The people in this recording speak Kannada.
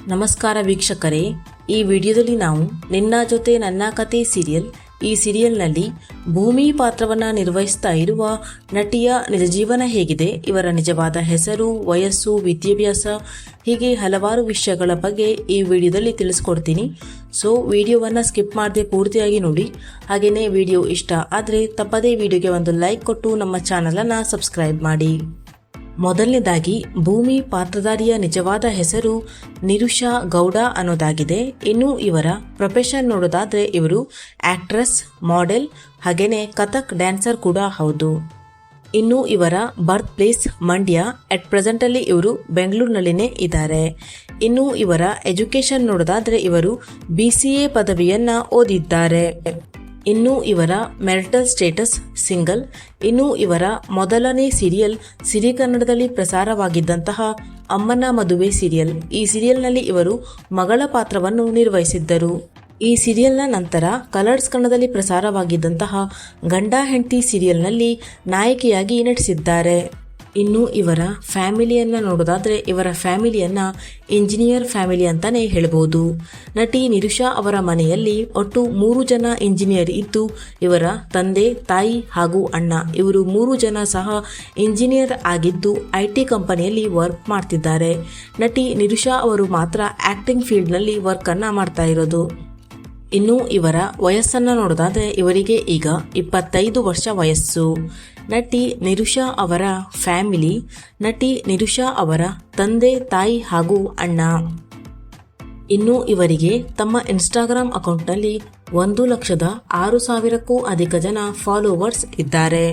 ನಮಸ್ಕಾರ ವೀಕ್ಷಕರೇ, ಈ ವಿಡಿಯೋದಲ್ಲಿ ನಾವು ನಿನ್ನ ಜೊತೆ ನನ್ನ ಕತೆ ಸೀರಿಯಲ್ ಈ ಸೀರಿಯಲ್ನಲ್ಲಿ ಭೂಮಿ ಪಾತ್ರವನ್ನು ನಿರ್ವಹಿಸ್ತಾ ಇರುವ ನಟಿಯ ನಿಜ ಜೀವನ ಹೇಗಿದೆ, ಇವರ ನಿಜವಾದ ಹೆಸರು, ವಯಸ್ಸು, ವಿದ್ಯಾಭ್ಯಾಸ ಹೀಗೆ ಹಲವಾರು ವಿಷಯಗಳ ಬಗ್ಗೆ ಈ ವಿಡಿಯೋದಲ್ಲಿ ತಿಳಿಸ್ಕೊಡ್ತೀನಿ. ಸೊ ವಿಡಿಯೋವನ್ನು ಸ್ಕಿಪ್ ಮಾಡದೆ ಪೂರ್ತಿಯಾಗಿ ನೋಡಿ. ಹಾಗೆಯೇ ವಿಡಿಯೋ ಇಷ್ಟ ಆದರೆ ತಪ್ಪದೇ ವಿಡಿಯೋಗೆ ಒಂದು ಲೈಕ್ ಕೊಟ್ಟು ನಮ್ಮ ಚಾನಲನ್ನು ಸಬ್ಸ್ಕ್ರೈಬ್ ಮಾಡಿ. ಮೊದಲನೇದಾಗಿ ಭೂಮಿ ಪಾತ್ರಧಾರಿಯ ನಿಜವಾದ ಹೆಸರು ನಿರುಷಾ ಗೌಡ ಅನ್ನೋದಾಗಿದೆ. ಇನ್ನು ಇವರ ಪ್ರೊಫೆಷನ್ ನೋಡೋದಾದ್ರೆ ಇವರು ಆಕ್ಟ್ರೆಸ್, ಮಾಡೆಲ್ ಹಾಗೇನೆ ಕಥಕ್ ಡ್ಯಾನ್ಸರ್ ಕೂಡ ಹೌದು. ಇನ್ನು ಇವರ birth place Mandya. At present ಅಲ್ಲಿ ಇವರು ಬೆಂಗಳೂರಿನಲ್ಲಿನೇ ಇದ್ದಾರೆ. ಇನ್ನು ಇವರ ಎಜುಕೇಶನ್ ನೋಡೋದಾದ್ರೆ ಇವರು BCA ಪದವಿಯನ್ನ ಓದಿದ್ದಾರೆ. ಇನ್ನು ಇವರ ಮ್ಯಾರಿಟಲ್ ಸ್ಟೇಟಸ್ ಸಿಂಗಲ್. ಇನ್ನು ಇವರ ಮೊದಲನೇ ಸೀರಿಯಲ್ ಸಿರಿ ಕನ್ನಡದಲ್ಲಿ ಪ್ರಸಾರವಾಗಿದ್ದಂತಹ ಅಮ್ಮನ ಮದುವೆ ಸೀರಿಯಲ್. ಈ ಸೀರಿಯಲ್ನಲ್ಲಿ ಇವರು ಮಗಳ ಪಾತ್ರವನ್ನು ನಿರ್ವಹಿಸಿದ್ದರು. ಈ ಸೀರಿಯಲ್ನ ನಂತರ ಕಲರ್ಸ್ ಕನ್ನಡದಲ್ಲಿ ಪ್ರಸಾರವಾಗಿದ್ದಂತಹ ಗಂಡ ಹೆಂಡತಿ ಸೀರಿಯಲ್ನಲ್ಲಿ ನಾಯಕಿಯಾಗಿ ನಟಿಸಿದ್ದಾರೆ. ಇನ್ನು ಇವರ ಫ್ಯಾಮಿಲಿಯನ್ನ ನೋಡೋದಾದ್ರೆ ಇವರ ಫ್ಯಾಮಿಲಿಯನ್ನ ಇಂಜಿನಿಯರ್ ಫ್ಯಾಮಿಲಿ ಅಂತಾನೆ ಹೇಳ್ಬೋದು. ನಟಿ ನಿರುಷಾ ಅವರ ಮನೆಯಲ್ಲಿ ಒಟ್ಟು 3 ಜನ ಇಂಜಿನಿಯರ್ ಇದ್ದು, ಇವರ ತಂದೆ, ತಾಯಿ ಹಾಗೂ ಅಣ್ಣ ಇವರು 3 ಜನ ಸಹ ಇಂಜಿನಿಯರ್ ಆಗಿದ್ದು IT ಕಂಪನಿಯಲ್ಲಿ ವರ್ಕ್ ಮಾಡ್ತಿದ್ದಾರೆ. ನಟಿ ನಿರುಷಾ ಅವರು ಮಾತ್ರ ಆಕ್ಟಿಂಗ್ ಫೀಲ್ಡ್ನಲ್ಲಿ ವರ್ಕ್ ಅನ್ನ ಮಾಡ್ತಾ ಇರೋದು. ಇನ್ನು ಇವರ ವಯಸ್ಸನ್ನು ನೋಡೋದಾದ್ರೆ ಇವರಿಗೆ ಈಗ 25 ವರ್ಷ ವಯಸ್ಸು. ನಟಿ ನಿರುಷಾ ಅವರ ಫ್ಯಾಮಿಲಿ, ನಟಿ ನಿರುಷಾ ಅವರ ತಂದೆ, ತಾಯಿ ಹಾಗೂ ಅಣ್ಣ. ಇನ್ನು ಇವರಿಗೆ ತಮ್ಮ ಇನ್ಸ್ಟಾಗ್ರಾಮ್ ಅಕೌಂಟ್ನಲ್ಲಿ 1,06,000ಕ್ಕೂ ಅಧಿಕ ಜನ ಫಾಲೋವರ್ಸ್ ಇದ್ದಾರೆ.